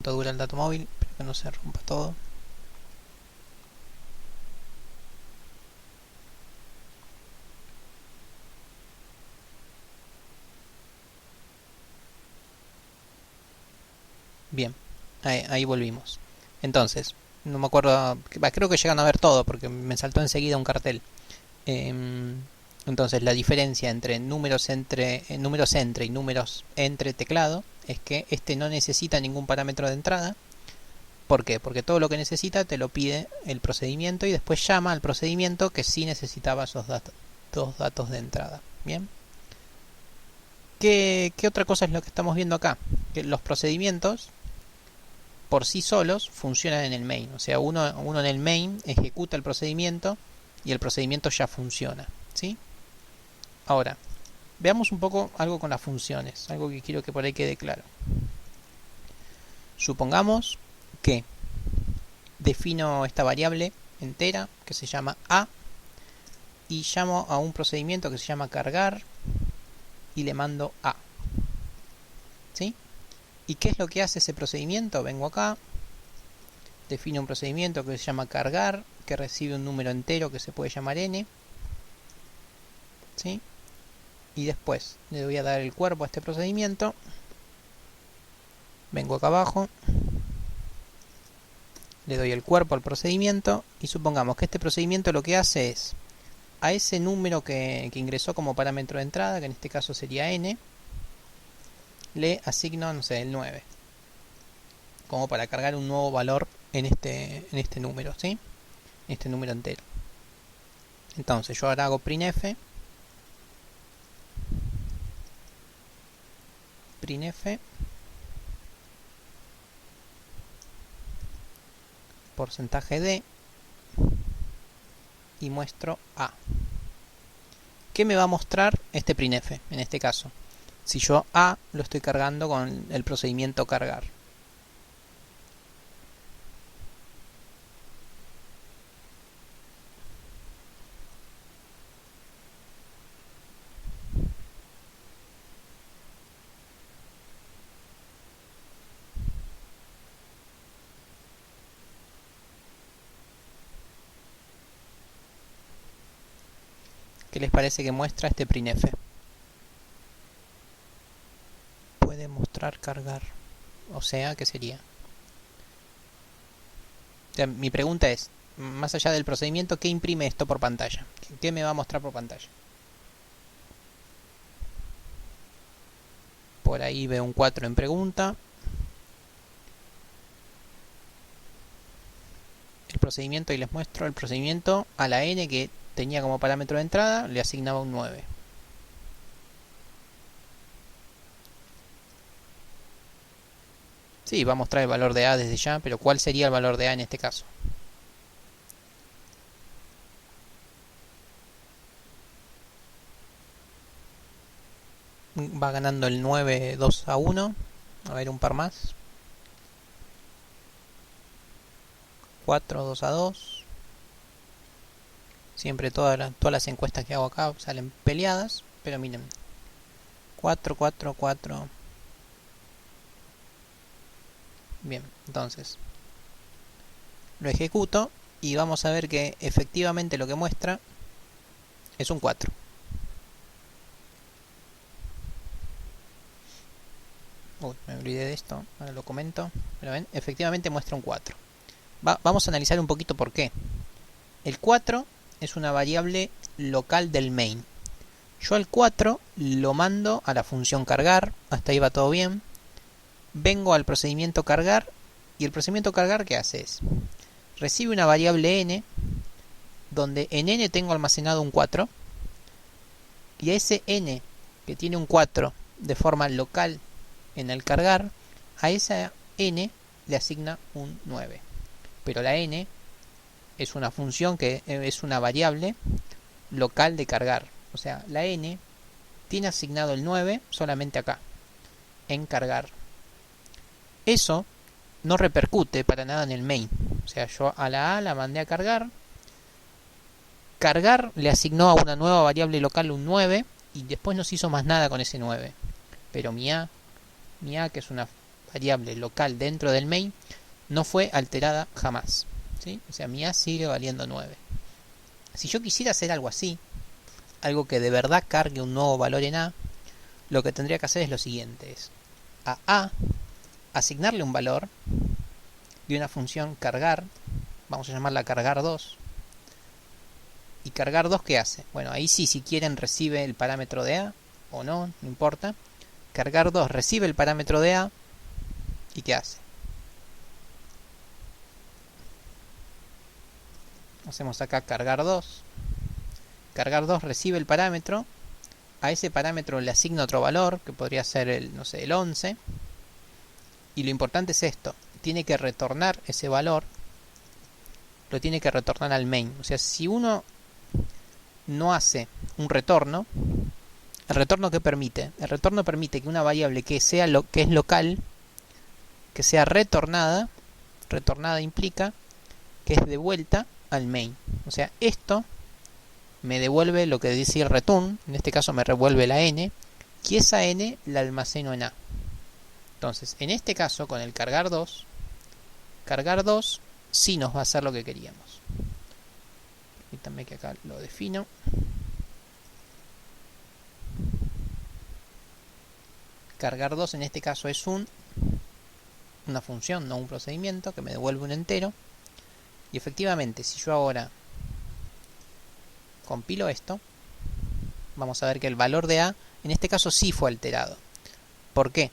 Cuánto dura el dato móvil, espero que no se rompa todo. Bien, ahí volvimos. Entonces, no me acuerdo, creo que llegan a ver todo porque me saltó enseguida un cartel. Entonces, la diferencia entre números entre y números entre teclado es que este no necesita ningún parámetro de entrada. ¿Por qué? Porque todo lo que necesita te lo pide el procedimiento y después llama al procedimiento que sí necesitaba esos dos datos de entrada. Bien. ¿Qué otra cosa es lo que estamos viendo acá? Que los procedimientos por sí solos funcionan en el main. O sea, uno en el main ejecuta el procedimiento y el procedimiento ya funciona. ¿Sí? Ahora, veamos un poco algo con las funciones. Algo que quiero que por ahí quede claro. Supongamos que defino esta variable entera que se llama a y llamo a un procedimiento que se llama cargar y le mando a. ¿Sí? ¿Y qué es lo que hace ese procedimiento? Vengo acá, defino un procedimiento que se llama cargar, que recibe un número entero que se puede llamar n. ¿Sí? Y después le voy a dar el cuerpo a este procedimiento. Vengo acá abajo, le doy el cuerpo al procedimiento y supongamos que este procedimiento lo que hace es a ese número que ingresó como parámetro de entrada, que en este caso sería n, le asigno, no sé, el 9, como para cargar un nuevo valor en este número, ¿sí? Este número entero. Entonces yo ahora hago printf porcentaje d y muestro a. ¿Qué me va a mostrar este printf en este caso? Si yo a lo estoy cargando con el procedimiento cargar. ¿Qué les parece que muestra este printf? Puede mostrar cargar. O sea, ¿qué sería? O sea, mi pregunta es, más allá del procedimiento, ¿qué imprime esto por pantalla? ¿Qué me va a mostrar por pantalla? Por ahí veo un 4 en pregunta. El procedimiento, y les muestro el procedimiento a la n que tenía como parámetro de entrada, le asignaba un 9. Sí, va a mostrar el valor de a desde ya, pero ¿cuál sería el valor de a en este caso? Va ganando el 9 2-1. A ver, un par más. 4 2-2. Siempre todas las encuestas que hago acá salen peleadas, pero miren, 4 4 4. Bien, entonces lo ejecuto y vamos a ver que efectivamente lo que muestra es un 4. Uy, me olvidé de esto, ahora lo comento. Pero ven, efectivamente muestra un 4. Vamos a analizar un poquito por qué. El 4 es una variable local del main. Yo al 4 lo mando a la función cargar, hasta ahí va todo bien. Vengo al procedimiento cargar y el procedimiento cargar, ¿qué hace? Recibe una variable n, donde en n tengo almacenado un 4, y a ese n que tiene un 4 de forma local en el cargar, a esa n le asigna un 9. Pero la n es una función que es una variable local de cargar. O sea, la n tiene asignado el 9 solamente acá, en cargar. Eso no repercute para nada en el main. O sea, yo a la a la mandé a cargar. Cargar le asignó a una nueva variable local un 9 y después no se hizo más nada con ese 9. Pero mi a que es variable local dentro del main no fue alterada jamás, ¿sí? O sea, mi A sigue valiendo 9. Si yo quisiera hacer algo así, algo que de verdad cargue un nuevo valor en A, lo que tendría que hacer es lo siguiente, es a A asignarle un valor de una función cargar, vamos a llamarla cargar 2. ¿Y cargar 2 qué hace? Bueno, ahí sí, si quieren recibe el parámetro de A o no, no importa. Cargar 2 recibe el parámetro de A y ¿qué hace? Hacemos acá cargar 2. Cargar 2 recibe el parámetro. A ese parámetro le asigna otro valor, que podría ser el, no sé, el 11. Y lo importante es esto. Tiene que retornar ese valor. Lo tiene que retornar al main. O sea, si uno no hace un retorno, ¿el retorno qué permite? El retorno permite que una variable que sea que es local, que sea retornada. Retornada implica que es devuelta al main. O sea, esto me devuelve lo que dice el return, en este caso me revuelve la n, y esa n la almaceno en A. Entonces, en este caso, con el cargar 2 sí nos va a hacer lo que queríamos. Permítanme que acá lo defino. Cargar 2 en este caso es una función, no un procedimiento, que me devuelve un entero. Y efectivamente, si yo ahora compilo esto, vamos a ver que el valor de A en este caso sí fue alterado. ¿Por qué?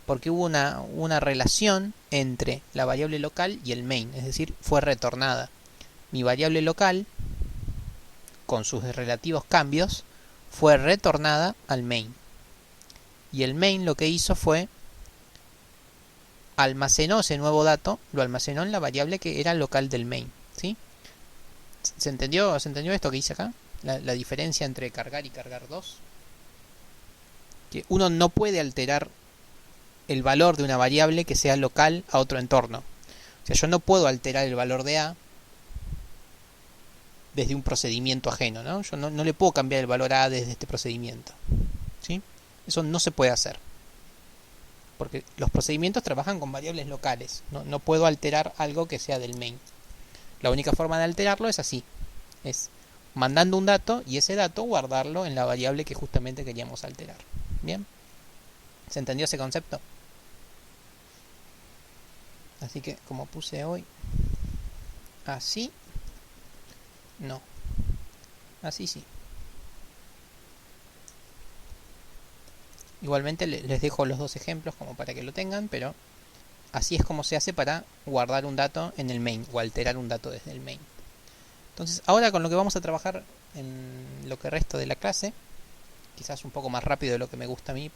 Porque hubo una relación entre la variable local y el main, es decir, fue retornada. Mi variable local, con sus relativos cambios, fue retornada al main. Y el main lo que hizo fue almacenó ese nuevo dato, lo almacenó en la variable que era local del main, ¿sí? ¿Se entendió esto que hice acá? La diferencia entre cargar y cargar 2. Que uno no puede alterar el valor de una variable que sea local a otro entorno. O sea, yo no puedo alterar el valor de A desde un procedimiento ajeno, ¿no? Yo no le puedo cambiar el valor a desde este procedimiento, ¿sí? Eso no se puede hacer. Porque los procedimientos trabajan con variables locales. No puedo alterar algo que sea del main. La única forma de alterarlo es así. Es mandando un dato y ese dato guardarlo en la variable que justamente queríamos alterar. ¿Bien? ¿Se entendió ese concepto? Así que como puse hoy, así, no. Así sí. Igualmente les dejo los dos ejemplos como para que lo tengan, pero así es como se hace para guardar un dato en el main o alterar un dato desde el main. Entonces, ahora con lo que vamos a trabajar en lo que resta de la clase, quizás un poco más rápido de lo que me gusta a mí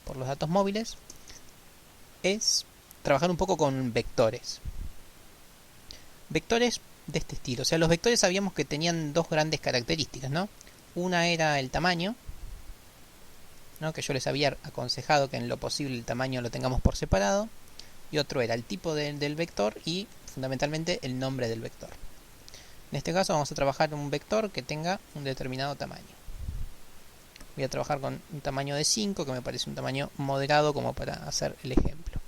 por los datos móviles, es trabajar un poco con vectores. Vectores de este estilo. O sea, los vectores sabíamos que tenían dos grandes características, ¿no? Una era el tamaño, ¿no? Que yo les había aconsejado que en lo posible el tamaño lo tengamos por separado. Y otro era el tipo del vector y fundamentalmente el nombre del vector. En este caso vamos a trabajar un vector que tenga un determinado tamaño. Voy a trabajar con un tamaño de 5, que me parece un tamaño moderado como para hacer el ejemplo.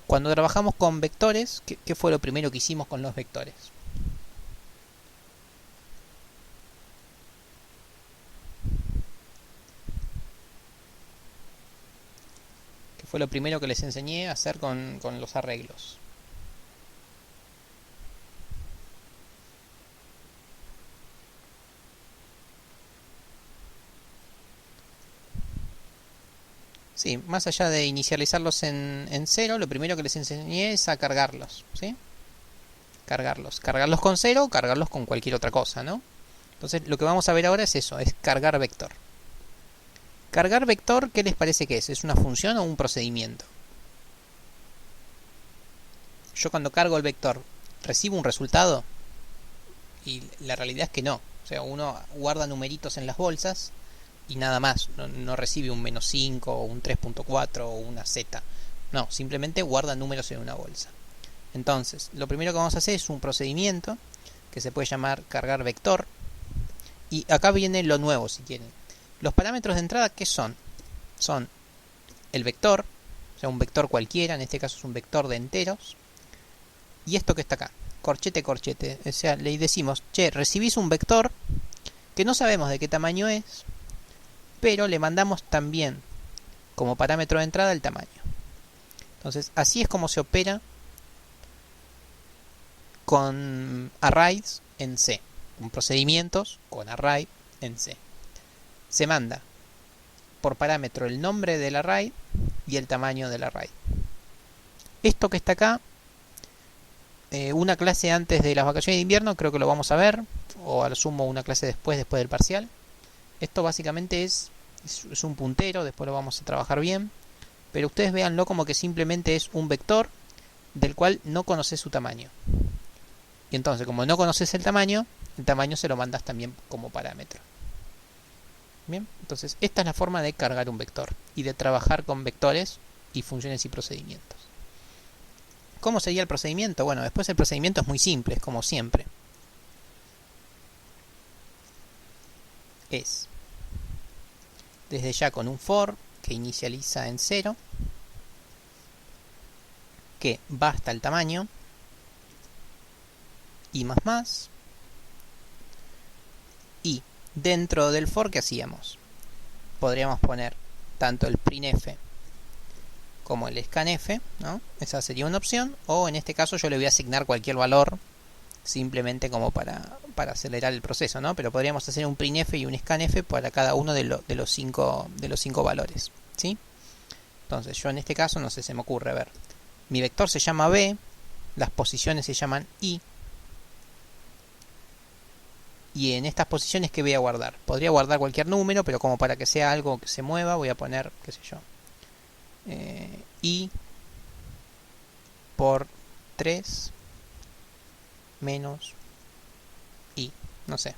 Cuando trabajamos con vectores, ¿qué fue lo primero que hicimos con los vectores? ¿Qué fue lo primero que les enseñé a hacer con los arreglos? Sí, más allá de inicializarlos en 0, lo primero que les enseñé es a cargarlos, ¿sí? Cargarlos con 0 o cargarlos con cualquier otra cosa, ¿no? Entonces lo que vamos a ver ahora es eso, es cargar vector. Cargar vector, ¿qué les parece que es? ¿Es una función o un procedimiento? Yo cuando cargo el vector, ¿recibo un resultado? Y la realidad es que no. O sea, uno guarda numeritos en las bolsas y nada más, no recibe un -5 o un 3.4 o una z. No, simplemente guarda números en una bolsa. Entonces, lo primero que vamos a hacer es un procedimiento que se puede llamar cargar vector. Y acá viene lo nuevo, si quieren. Los parámetros de entrada, ¿qué son? Son el vector, o sea, un vector cualquiera, en este caso es un vector de enteros. Y esto que está acá, corchete, corchete, o sea, le decimos, che, recibís un vector que no sabemos de qué tamaño es, pero le mandamos también como parámetro de entrada el tamaño. Entonces, así es como se opera con arrays en C, con procedimientos con array en C. Se manda por parámetro el nombre del array y el tamaño del array. Esto que está acá, una clase antes de las vacaciones de invierno, creo que lo vamos a ver, o al sumo una clase después del parcial. Esto básicamente es un puntero, después lo vamos a trabajar bien, pero ustedes véanlo como que simplemente es un vector del cual no conoces su tamaño. Y entonces, como no conoces el tamaño se lo mandas también como parámetro. Bien, entonces esta es la forma de cargar un vector y de trabajar con vectores y funciones y procedimientos. ¿Cómo sería el procedimiento? Bueno, después el procedimiento es muy simple, es como siempre. Es desde ya con un for que inicializa en 0, que va hasta el tamaño, y más, y dentro del for, ¿qué hacíamos? Podríamos poner tanto el printf como el scanf, ¿no? Esa sería una opción, o en este caso yo le voy a asignar cualquier valor, simplemente como para acelerar el proceso, ¿no? Pero podríamos hacer un printf y un scanf para cada uno de los cinco valores, ¿sí? Entonces yo en este caso, no sé, se me ocurre, a ver, mi vector se llama b, las posiciones se llaman i, y en estas posiciones, ¿qué voy a guardar? Podría guardar cualquier número, pero como para que sea algo que se mueva, voy a poner, qué sé yo, i por 3 menos i, no sé,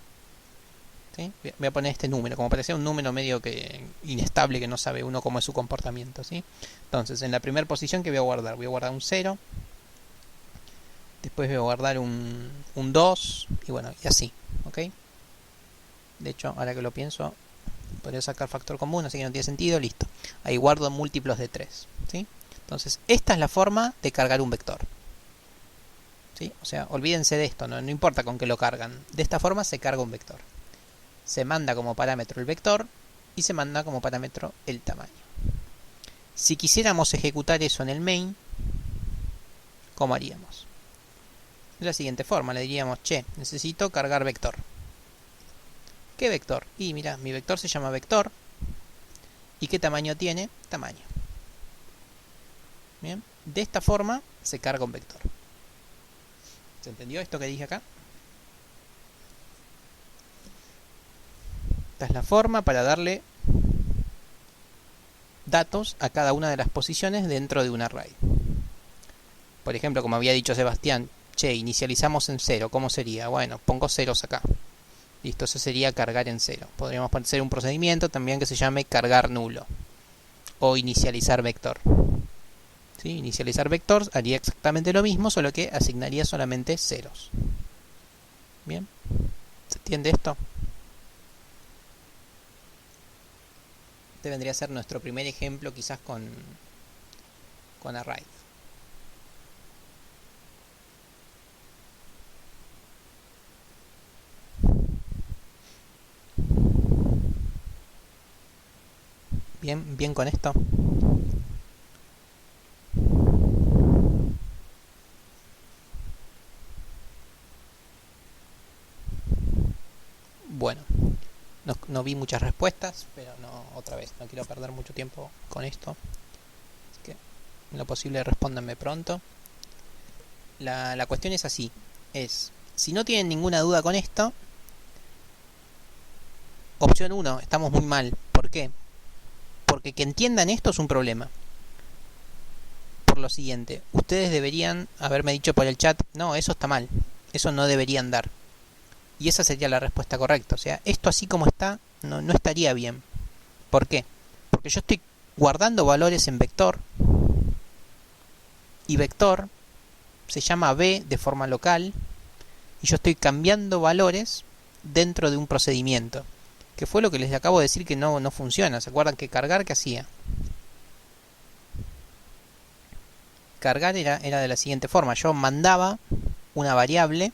¿sí? Voy a poner este número, como para que sea un número medio que inestable, que no sabe uno cómo es su comportamiento, ¿sí? Entonces, en la primera posición, ¿qué voy a guardar? Voy a guardar un 0, después voy a guardar un 2, y bueno, y así, ¿ok? De hecho, ahora que lo pienso, podría sacar factor común, así que no tiene sentido, listo. Ahí guardo múltiplos de 3, ¿sí? Entonces, esta es la forma de cargar un vector, ¿sí? O sea, olvídense de esto, no importa con qué lo cargan. De esta forma se carga un vector. Se manda como parámetro el vector y se manda como parámetro el tamaño. Si quisiéramos ejecutar eso en el main, ¿cómo haríamos? De la siguiente forma, le diríamos, che, necesito cargar vector. ¿Qué vector? Y mira, mi vector se llama vector. ¿Y qué tamaño tiene? Tamaño. Bien, de esta forma se carga un vector. ¿Se entendió esto que dije acá? Esta es la forma para darle datos a cada una de las posiciones dentro de un array. Por ejemplo, como había dicho Sebastián, che, inicializamos en 0, ¿cómo sería? Bueno, pongo ceros acá. Listo, eso sería cargar en 0. Podríamos hacer un procedimiento también que se llame cargar nulo o inicializar vector. ¿Sí? Inicializar vector haría exactamente lo mismo, solo que asignaría solamente ceros. Bien, ¿se entiende esto? Este vendría a ser nuestro primer ejemplo, quizás con array. Bien con esto. Bueno, no vi muchas respuestas, pero otra vez, no quiero perder mucho tiempo con esto. Así que, en lo posible, respóndanme pronto. La cuestión es así. Si no tienen ninguna duda con esto, opción 1, estamos muy mal. ¿Por qué? Porque que entiendan esto es un problema. Por lo siguiente, ustedes deberían haberme dicho por el chat, no, eso está mal, eso no deberían dar. Y esa sería la respuesta correcta. O sea, esto así como está, no estaría bien. ¿Por qué? Porque yo estoy guardando valores en vector, y vector se llama b de forma local, y yo estoy cambiando valores dentro de un procedimiento, que fue lo que les acabo de decir que no funciona. ¿Se acuerdan que cargar qué hacía? cargar era de la siguiente forma. Yo mandaba una variable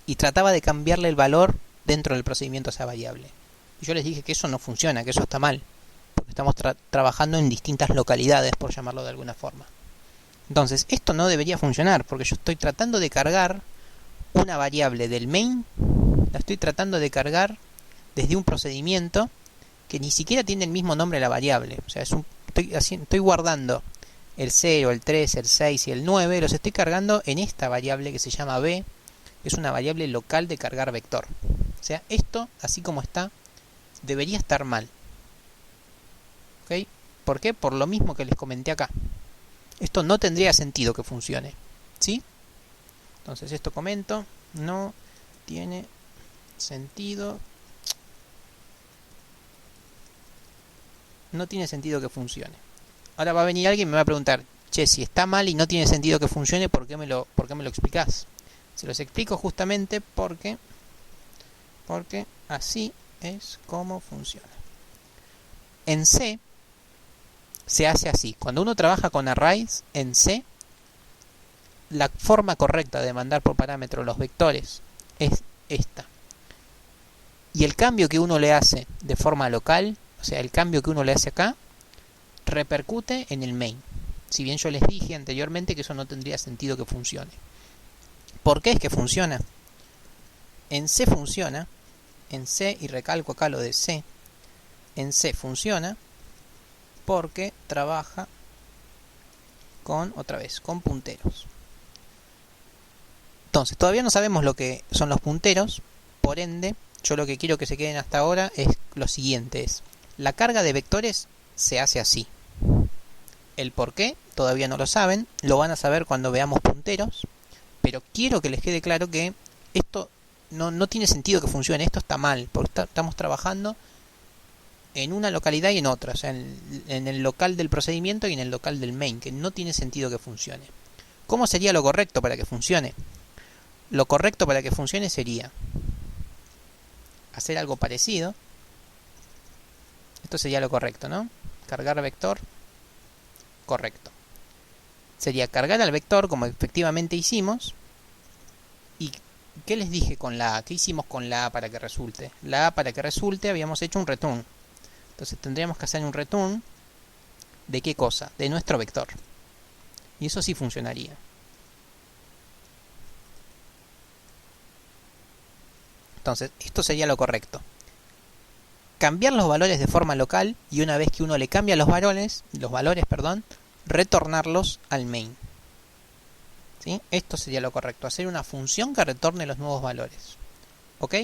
y trataba de cambiarle el valor dentro del procedimiento a esa variable. Y yo les dije que eso no funciona, que eso está mal, porque estamos trabajando en distintas localidades, por llamarlo de alguna forma. Entonces, esto no debería funcionar, porque yo estoy tratando de cargar una variable del main, la estoy tratando de cargar desde un procedimiento que ni siquiera tiene el mismo nombre de la variable. O sea, estoy guardando el 0, el 3, el 6 y el 9, los estoy cargando en esta variable que se llama b, que es una variable local de cargar vector. O sea, esto, así como está, debería estar mal. ¿Ok? ¿Por qué? Por lo mismo que les comenté acá. Esto no tendría sentido que funcione. ¿Sí? Entonces esto comento, no tiene sentido. No tiene sentido que funcione. Ahora va a venir alguien y me va a preguntar, che, si está mal y no tiene sentido que funcione, ¿por qué me lo explicás? Se los explico justamente porque así es como funciona. En C se hace así. Cuando uno trabaja con arrays en C, la forma correcta de mandar por parámetro los vectores es esta. Y el cambio que uno le hace de forma local, o sea, el cambio que uno le hace acá, repercute en el main. Si bien yo les dije anteriormente que eso no tendría sentido que funcione. ¿Por qué es que funciona? En C funciona, en C, y recalco acá lo de C, en C funciona porque trabaja con, otra vez, con punteros. Entonces, todavía no sabemos lo que son los punteros, por ende, yo lo que quiero que se queden hasta ahora es lo siguiente, es la carga de vectores se hace así. El por qué todavía no lo saben, lo van a saber cuando veamos punteros, pero quiero que les quede claro que esto no tiene sentido que funcione, esto está mal, porque estamos trabajando en una localidad y en otra, o sea, en el local del procedimiento y en el local del main, que no tiene sentido que funcione. ¿Cómo sería lo correcto para que funcione? Lo correcto para que funcione sería hacer algo parecido. Esto sería lo correcto, ¿no? Cargar vector, correcto. Sería cargar al vector como efectivamente hicimos. ¿Y qué les dije con la A? ¿Qué hicimos con la A para que resulte? La A para que resulte habíamos hecho un return. Entonces tendríamos que hacer un return ¿de qué cosa? De nuestro vector. Y eso sí funcionaría. Entonces, esto sería lo correcto. Cambiar los valores de forma local y una vez que uno le cambia los valores, retornarlos al main. ¿Sí? Esto sería lo correcto, hacer una función que retorne los nuevos valores. ¿Ok?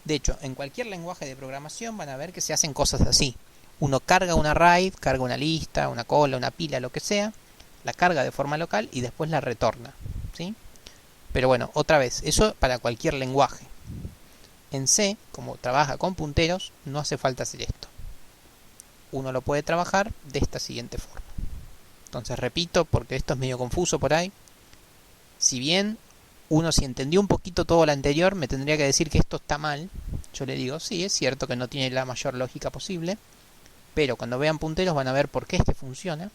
De hecho, en cualquier lenguaje de programación van a ver que se hacen cosas así. Uno carga un array, carga una lista, una cola, una pila, lo que sea, la carga de forma local y después la retorna. ¿Sí? Pero bueno, otra vez, eso para cualquier lenguaje. En C, como trabaja con punteros, no hace falta hacer esto. Uno lo puede trabajar de esta siguiente forma. Entonces repito, porque esto es medio confuso por ahí. Si bien uno, si entendió un poquito todo lo anterior, me tendría que decir que esto está mal. Yo le digo, sí, es cierto que no tiene la mayor lógica posible, pero cuando vean punteros van a ver por qué es que funciona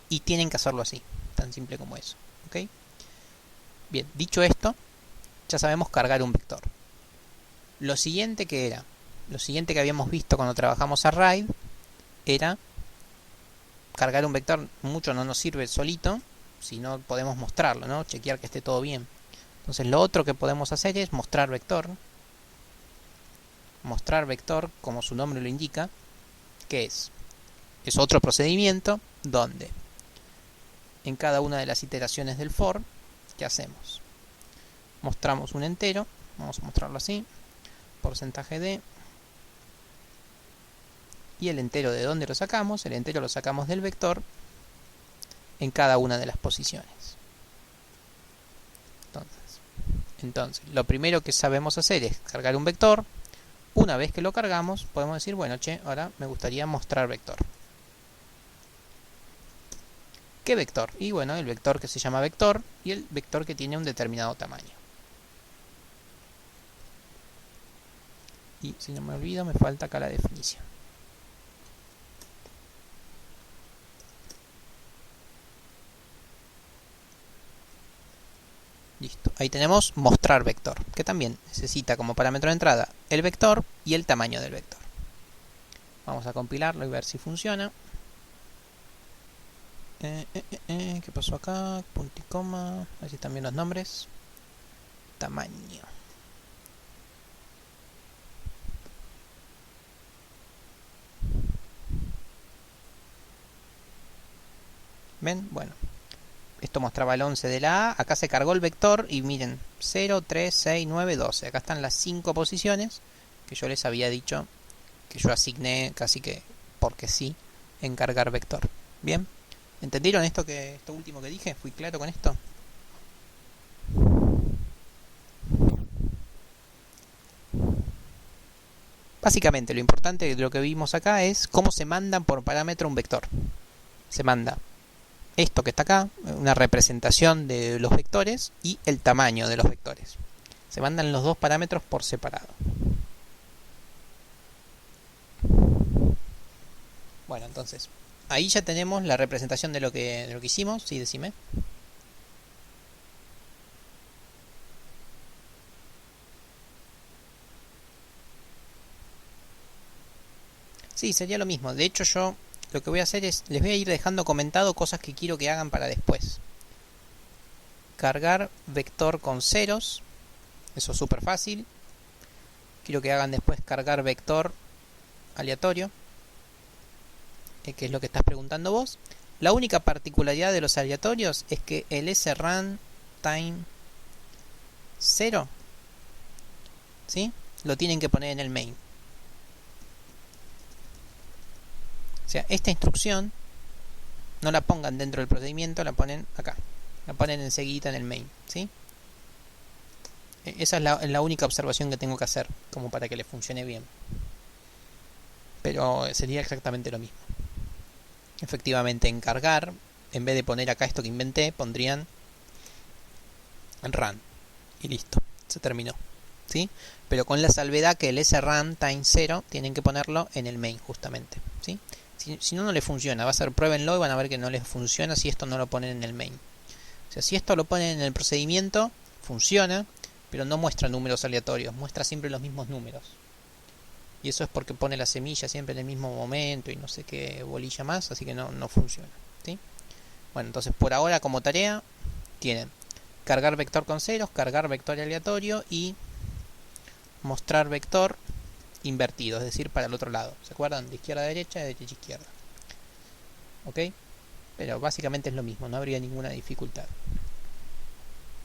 y tienen que hacerlo así, tan simple como eso. ¿Ok? Bien, dicho esto, ya sabemos cargar un vector. Lo siguiente que habíamos visto cuando trabajamos array era cargar un vector. Mucho no nos sirve solito, si no podemos mostrarlo, ¿no? Chequear que esté todo bien. Entonces lo otro que podemos hacer es mostrar vector. Mostrar vector, como su nombre lo indica, que es otro procedimiento donde en cada una de las iteraciones del for, ¿qué hacemos? Mostramos un entero, vamos a mostrarlo así, porcentaje de, y el entero de dónde lo sacamos, el entero lo sacamos del vector en cada una de las posiciones. Entonces, lo primero que sabemos hacer es cargar un vector. Una vez que lo cargamos, podemos decir, bueno, che, ahora me gustaría mostrar vector. ¿Qué vector? Y bueno, el vector que se llama vector y el vector que tiene un determinado tamaño. Y si no me olvido, me falta acá la definición. Listo. Ahí tenemos mostrar vector, que también necesita como parámetro de entrada el vector y el tamaño del vector. Vamos a compilarlo y ver si funciona. ¿Qué pasó acá? Punto y coma. A ver si están bien los nombres. Tamaño. ¿Ven? Bueno. Esto mostraba el 11 de la A. Acá se cargó el vector y miren. 0, 3, 6, 9, 12. Acá están las 5 posiciones que yo les había dicho que yo asigné casi que porque sí en cargar vector. ¿Bien? ¿Entendieron esto último que dije? ¿Fui claro con esto? Básicamente lo importante de lo que vimos acá es cómo se mandan por parámetro un vector. Se manda esto que está acá, una representación de los vectores y el tamaño de los vectores. Se mandan los dos parámetros por separado. Bueno, entonces, ahí ya tenemos la representación de lo que hicimos. Sí, decime. Sí, sería lo mismo. De hecho, yo lo que voy a hacer es, les voy a ir dejando comentado cosas que quiero que hagan para después. Cargar vector con ceros. Eso es súper fácil. Quiero que hagan después cargar vector aleatorio, que es lo que estás preguntando vos. La única particularidad de los aleatorios es que el srun time 0, ¿sí? Lo tienen que poner en el main. O sea, esta instrucción no la pongan dentro del procedimiento, la ponen acá. La ponen enseguida en el main, ¿sí? Esa es la única observación que tengo que hacer, como para que le funcione bien. Pero sería exactamente lo mismo. Efectivamente, en cargar, en vez de poner acá esto que inventé, pondrían run. Y listo, se terminó, ¿sí? Pero con la salvedad que el srun time 0 tienen que ponerlo en el main, justamente, ¿sí? Si no, no le funciona. Va a ser pruébenlo y van a ver que no les funciona si esto no lo ponen en el main. O sea, si esto lo ponen en el procedimiento, funciona, pero no muestra números aleatorios, muestra siempre los mismos números. Y eso es porque pone la semilla siempre en el mismo momento y no sé qué bolilla más, así que no funciona, ¿sí? Bueno, entonces por ahora como tarea tienen cargar vector con ceros, cargar vector aleatorio y mostrar vector invertido, es decir, para el otro lado. ¿Se acuerdan? De izquierda a derecha, de derecha a izquierda. ¿Ok? Pero básicamente es lo mismo, no habría ninguna dificultad.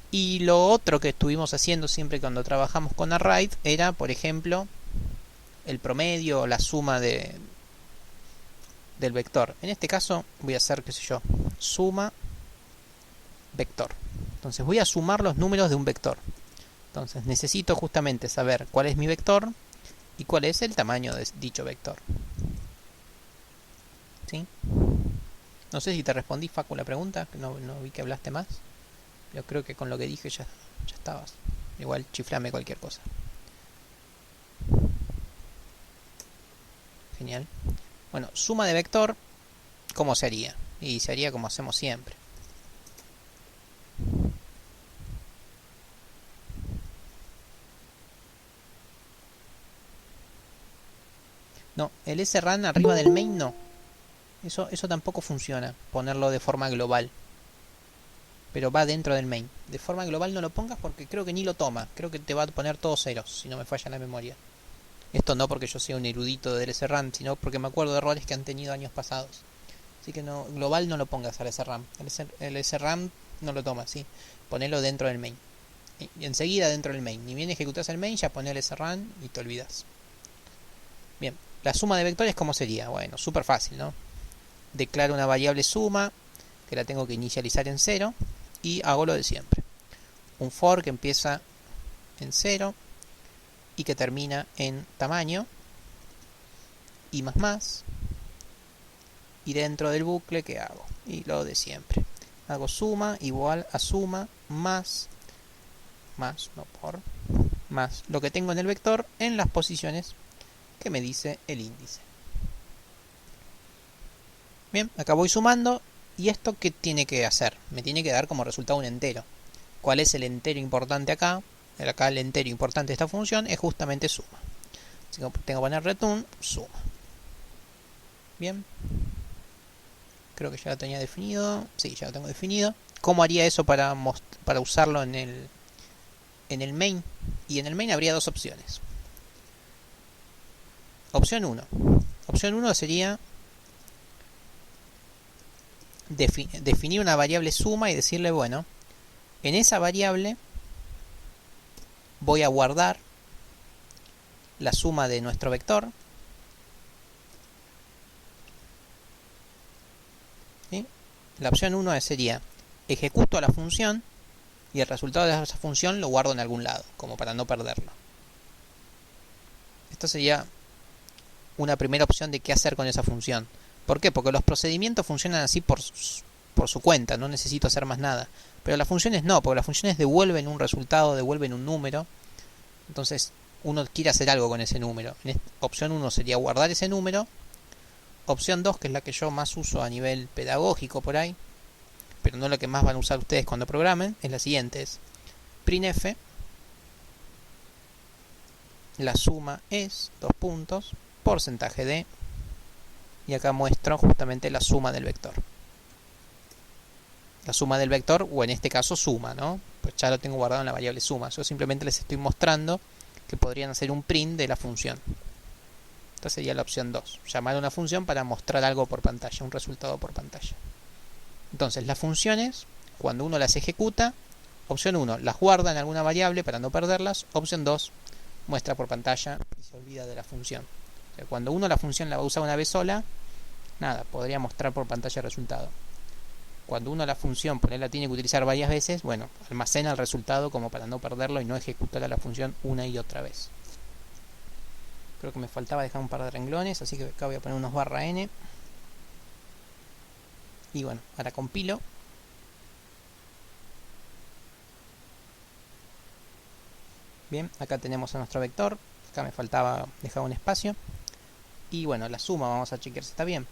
Y lo otro que estuvimos haciendo siempre cuando trabajamos con array era, por ejemplo, el promedio o la suma del vector. En este caso voy a hacer, qué sé yo, suma vector. Entonces voy a sumar los números de un vector. Entonces necesito justamente saber cuál es mi vector y cuál es el tamaño de dicho vector. ¿Sí? No sé si te respondí, Facu, la pregunta, no vi que hablaste más. Yo creo que con lo que dije ya estabas. Igual chiflame cualquier cosa. Genial. Bueno, suma de vector, ¿cómo se haría? Y se haría como hacemos siempre. No, el srun arriba del main no. Eso tampoco funciona, ponerlo de forma global. Pero va dentro del main. De forma global no lo pongas porque creo que ni lo toma. Creo que te va a poner todos ceros, si no me falla la memoria. Esto no porque yo sea un erudito del srun, sino porque me acuerdo de errores que han tenido años pasados. Así que no, global no lo pongas al srun. El srun no lo toma, ¿sí? Ponelo dentro del main. Y enseguida dentro del main. Ni bien ejecutas el main, ya pones el srun y te olvidas. Bien, la suma de vectores, ¿cómo sería? Bueno, súper fácil, ¿no? Declaro una variable suma, que la tengo que inicializar en 0, y hago lo de siempre. Un for que empieza en 0 y que termina en tamaño, y más, y dentro del bucle, ¿qué hago? Y lo de siempre. Hago suma igual a suma más, no por, más lo que tengo en el vector en las posiciones que me dice el índice. Bien, acá voy sumando. ¿Y esto qué tiene que hacer? Me tiene que dar como resultado un entero. ¿Cuál es el entero importante acá? Acá el entero importante de esta función es justamente suma. Así que tengo que poner return suma. Bien. Creo que ya lo tenía definido. Sí, ya lo tengo definido. ¿Cómo haría eso para usarlo en el main? Y en el main habría dos opciones. Opción 1. Opción 1 sería definir una variable suma y decirle, bueno, en esa variable voy a guardar la suma de nuestro vector. ¿Sí? La opción 1 sería ejecuto la función y el resultado de esa función lo guardo en algún lado, como para no perderlo. Esta sería una primera opción de qué hacer con esa función. ¿Por qué? Porque los procedimientos funcionan así por su cuenta, no necesito hacer más nada. Pero las funciones no, porque las funciones devuelven un resultado, devuelven un número. Entonces uno quiere hacer algo con ese número. Opción 1 sería guardar ese número. Opción 2, que es la que yo más uso a nivel pedagógico por ahí, pero no la que más van a usar ustedes cuando programen, es la siguiente: es printf, la suma es, porcentaje de, y acá muestro justamente la suma del vector. La suma del vector, o en este caso suma, ¿no? Pues ya lo tengo guardado en la variable suma. Yo simplemente les estoy mostrando que podrían hacer un print de la función. Esta sería la opción 2. Llamar a una función para mostrar algo por pantalla, un resultado por pantalla. Entonces, las funciones, cuando uno las ejecuta, opción 1, las guarda en alguna variable para no perderlas. Opción 2, muestra por pantalla y se olvida de la función. O sea, cuando uno la función la va a usar una vez sola, nada, podría mostrar por pantalla el resultado. Cuando uno la función, la tiene que utilizar varias veces, bueno, almacena el resultado como para no perderlo y no ejecutar a la función una y otra vez. Creo que me faltaba dejar un par de renglones, así que acá voy a poner unos /n. Y bueno, ahora compilo. Bien, acá tenemos a nuestro vector. Acá me faltaba dejar un espacio. Y bueno, la suma, vamos a chequear si está bien.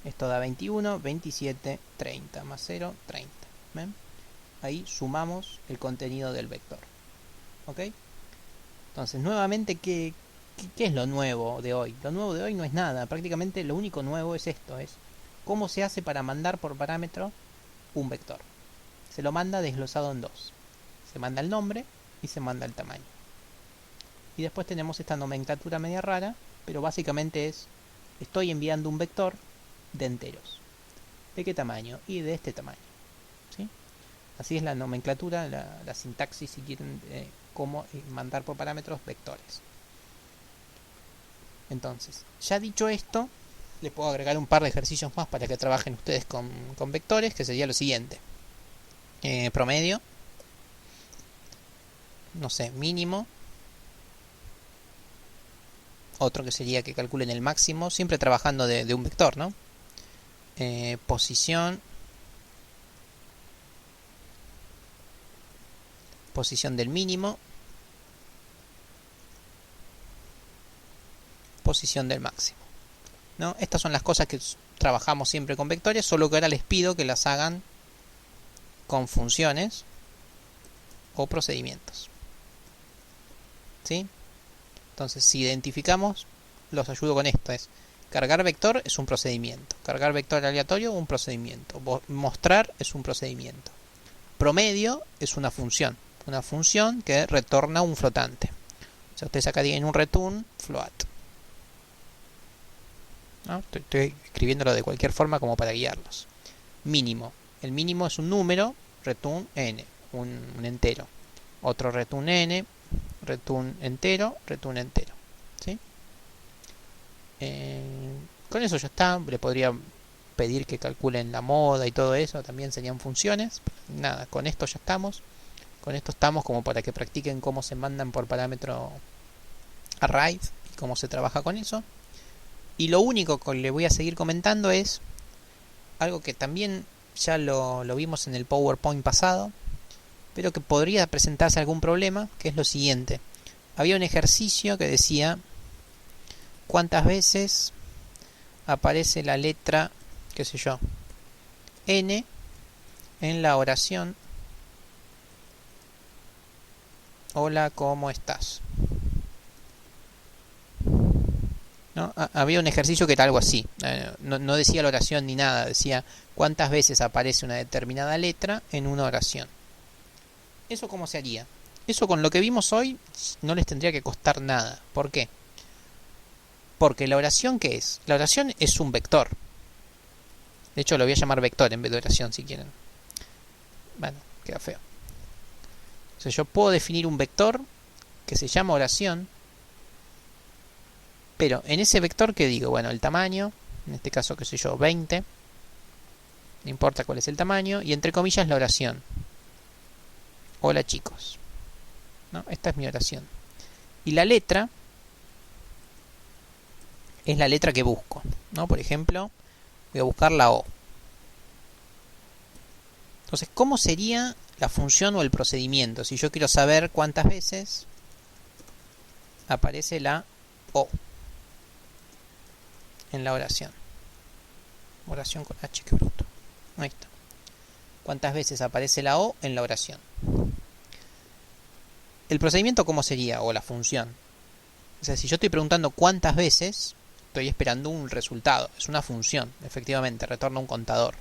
Esto da 21, 27, 30, más 0, 30. ¿Ven? Ahí sumamos el contenido del vector. ¿Ok? Entonces, nuevamente, ¿qué es lo nuevo de hoy? Lo nuevo de hoy no es nada. Prácticamente lo único nuevo es esto. Es cómo se hace para mandar por parámetro un vector. Se lo manda desglosado en dos. Se manda el nombre y se manda el tamaño. Y después tenemos esta nomenclatura media rara, pero básicamente es: estoy enviando un vector de enteros. ¿De qué tamaño? Y de este tamaño. ¿Sí? Así es la nomenclatura, la sintaxis, si quieren, cómo mandar por parámetros vectores. Entonces, ya dicho esto, les puedo agregar un par de ejercicios más para que trabajen ustedes con vectores, que sería lo siguiente. Promedio, no sé, mínimo. Otro que sería que calculen el máximo, siempre trabajando de un vector, ¿no? Posición del mínimo, posición del máximo, ¿no? Estas son las cosas que trabajamos siempre con vectores, solo que ahora les pido que las hagan con funciones o procedimientos. ¿Sí? Entonces, si identificamos, los ayudo con esto: es cargar vector es un procedimiento, cargar vector aleatorio un procedimiento, mostrar es un procedimiento, promedio es una función que retorna un flotante. O sea, ustedes acá tienen un return float, ¿no? Estoy escribiéndolo de cualquier forma como para guiarlos. Mínimo, el mínimo es un número, return n, un entero. Otro return n, return entero, ¿sí? Con eso ya está. Le podría pedir que calculen la moda y todo eso, también serían funciones. Nada, con esto ya estamos. Con esto estamos como para que practiquen cómo se mandan por parámetro array y cómo se trabaja con eso. Y lo único que le voy a seguir comentando es algo que también ya lo vimos en el PowerPoint pasado, pero que podría presentarse algún problema, que es lo siguiente. Había un ejercicio que decía cuántas veces aparece la letra, qué sé yo, n en la oración Hola, ¿cómo estás? ¿No? Había un ejercicio que era algo así. No decía la oración ni nada, decía cuántas veces aparece una determinada letra en una oración. ¿Eso cómo se haría? Eso con lo que vimos hoy no les tendría que costar nada. ¿Por qué? Porque la oración, ¿qué es? La oración es un vector. De hecho, lo voy a llamar vector en vez de oración si quieren. Bueno, queda feo. O sea, yo puedo definir un vector que se llama oración, pero en ese vector, ¿qué digo? Bueno, el tamaño, en este caso, qué sé yo, 20. No importa cuál es el tamaño. Y entre comillas la oración. Hola chicos. ¿No? Esta es mi oración. Y la letra es la letra que busco, ¿no? Por ejemplo, voy a buscar la O. Entonces, ¿cómo sería la función o el procedimiento si yo quiero saber cuántas veces aparece la O en la oración? Oración con H, qué bruto. Ahí está. ¿Cuántas veces aparece la O en la oración? ¿El procedimiento cómo sería? O la función. O sea, si yo estoy preguntando cuántas veces, estoy esperando un resultado. Es una función, efectivamente, retorna un contador.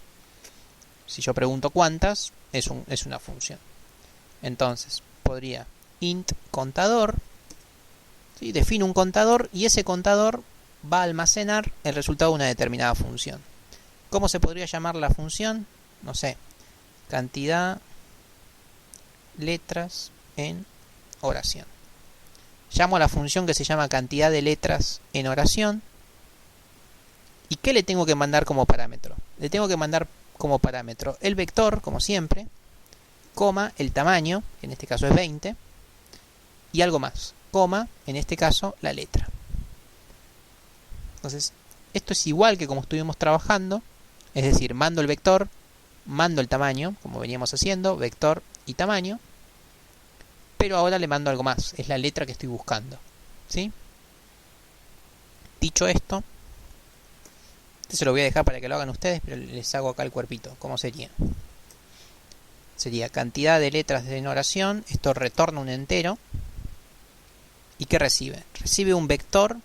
Si yo pregunto cuántas, es una función. Entonces, podría int contador, ¿sí? Defino un contador y ese contador va a almacenar el resultado de una determinada función. ¿Cómo se podría llamar la función? No sé, cantidad letras en oración. Llamo a la función que se llama cantidad de letras en oración. ¿Y qué le tengo que mandar como parámetro? Le tengo que mandar como parámetro el vector, como siempre, coma, el tamaño, que en este caso es 20, y algo más, coma, en este caso, la letra. Entonces, esto es igual que como estuvimos trabajando, es decir, mando el vector, mando el tamaño, como veníamos haciendo, vector y tamaño, pero ahora le mando algo más, es la letra que estoy buscando, ¿sí? Dicho esto, se lo voy a dejar para que lo hagan ustedes, pero les hago acá el cuerpito. ¿Cómo sería? Sería cantidad de letras en oración. Esto retorna un entero. ¿Y qué recibe? Recibe un vector,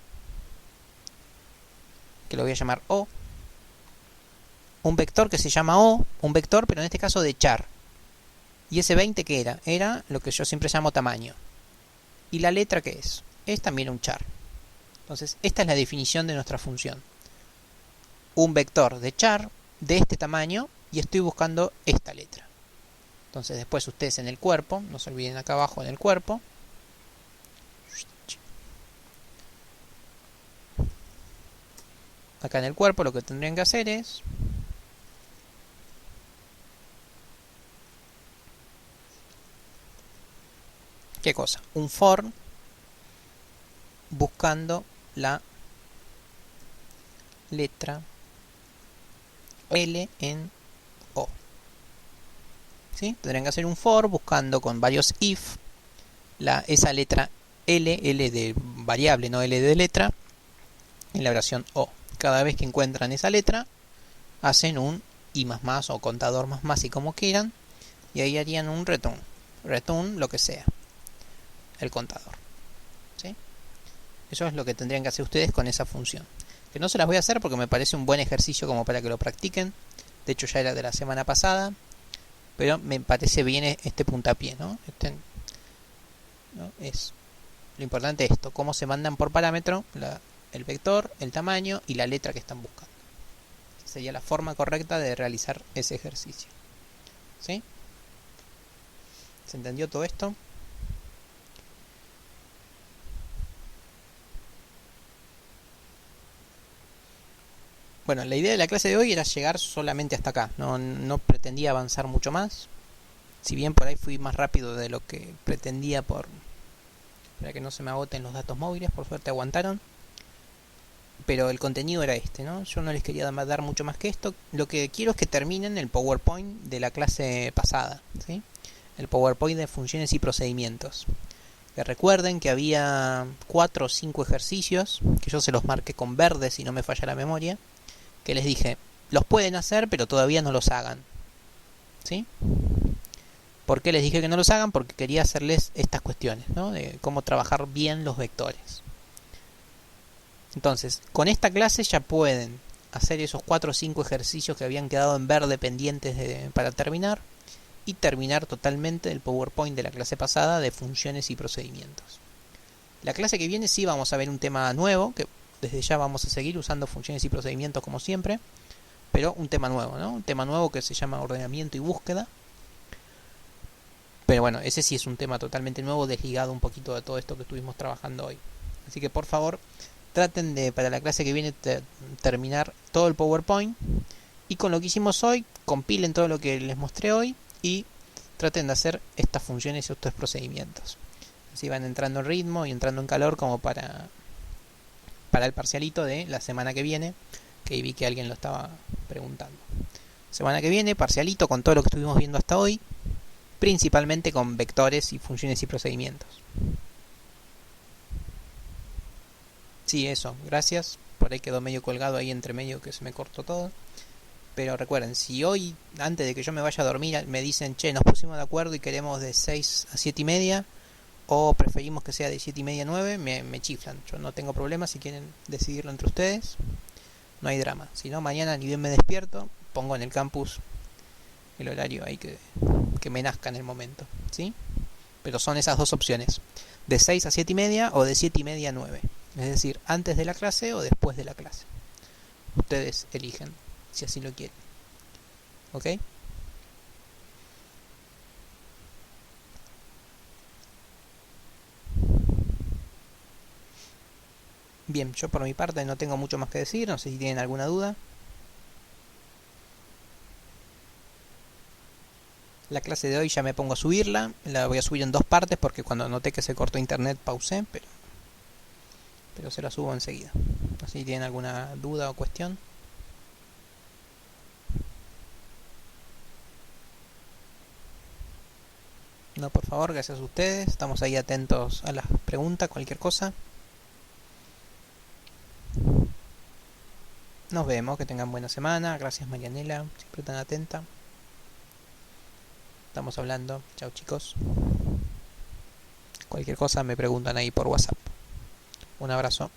que lo voy a llamar O. Un vector que se llama O, un vector, pero en este caso de char. ¿Y ese 20 qué era? Era lo que yo siempre llamo tamaño. ¿Y la letra qué es? Es también un char. Entonces, esta es la definición de nuestra función. Un vector de char de este tamaño y estoy buscando esta letra. Entonces después ustedes en el cuerpo, no se olviden acá abajo en el cuerpo, acá en el cuerpo lo que tendrían que hacer es ¿qué cosa? Un for buscando la letra L en O. ¿Sí? Tendrían que hacer un for buscando con varios if esa letra L de variable, no L de letra, en la oración O. Cada vez que encuentran esa letra, hacen un i más o contador más y como quieran, y ahí harían un return. Return lo que sea, el contador. ¿Sí? Eso es lo que tendrían que hacer ustedes con esa función. Que no se las voy a hacer porque me parece un buen ejercicio como para que lo practiquen. De hecho ya era de la semana pasada, pero me parece bien este puntapié, ¿no? ¿no? Es lo importante es esto, cómo se mandan por parámetro el vector, el tamaño y la letra que están buscando. Esa sería la forma correcta de realizar ese ejercicio. ¿Sí? ¿Se entendió todo esto? Bueno, la idea de la clase de hoy era llegar solamente hasta acá. No pretendía avanzar mucho más. Si bien por ahí fui más rápido de lo que pretendía para que no se me agoten los datos móviles, por suerte aguantaron. Pero el contenido era este, ¿no? Yo no les quería dar mucho más que esto. Lo que quiero es que terminen el PowerPoint de la clase pasada, ¿sí? El PowerPoint de funciones y procedimientos. Que recuerden que había 4 o 5 ejercicios, que yo se los marqué con verde si no me falla la memoria, que les dije, los pueden hacer pero todavía no los hagan, ¿sí? ¿Por qué les dije que no los hagan? Porque quería hacerles estas cuestiones, ¿no? De cómo trabajar bien los vectores. Entonces, con esta clase ya pueden hacer esos 4 o 5 ejercicios que habían quedado en verde pendientes para terminar, y terminar totalmente el PowerPoint de la clase pasada de funciones y procedimientos. La clase que viene sí vamos a ver un tema nuevo, que desde ya vamos a seguir usando funciones y procedimientos como siempre, pero un tema nuevo, ¿no? Un tema nuevo que se llama ordenamiento y búsqueda. Pero bueno, ese sí es un tema totalmente nuevo, desligado un poquito de todo esto que estuvimos trabajando hoy. Así que por favor, traten de, para la clase que viene, terminar todo el PowerPoint. Y con lo que hicimos hoy, compilen todo lo que les mostré hoy y traten de hacer estas funciones y estos procedimientos. Así van entrando en ritmo y entrando en calor como para el parcialito de la semana que viene, que vi que alguien lo estaba preguntando. Semana que viene, parcialito con todo lo que estuvimos viendo hasta hoy, principalmente con vectores y funciones y procedimientos. Sí, eso, gracias. Por ahí quedó medio colgado ahí entre medio que se me cortó todo. Pero recuerden, si hoy, antes de que yo me vaya a dormir, me dicen, che, nos pusimos de acuerdo y queremos de 6 a 7 y media, o preferimos que sea de 7 y media a 9, me chiflan. Yo no tengo problema si quieren decidirlo entre ustedes. No hay drama. Si no, mañana ni bien me despierto, pongo en el campus el horario ahí que me nazca en el momento, ¿sí? Pero son esas dos opciones, de 6 a 7 y media o de 7 y media a 9. Es decir, antes de la clase o después de la clase. Ustedes eligen, si así lo quieren. ¿Ok? Bien, yo por mi parte no tengo mucho más que decir, no sé si tienen alguna duda. La clase de hoy ya me pongo a subirla, la voy a subir en 2 partes porque cuando noté que se cortó internet pausé, pero se la subo enseguida. No sé si tienen alguna duda o cuestión. No, por favor, gracias a ustedes, estamos ahí atentos a las preguntas, cualquier cosa. Nos vemos, que tengan buena semana, gracias Marianela, siempre tan atenta. Estamos hablando, chao chicos. Cualquier cosa me preguntan ahí por WhatsApp. Un abrazo.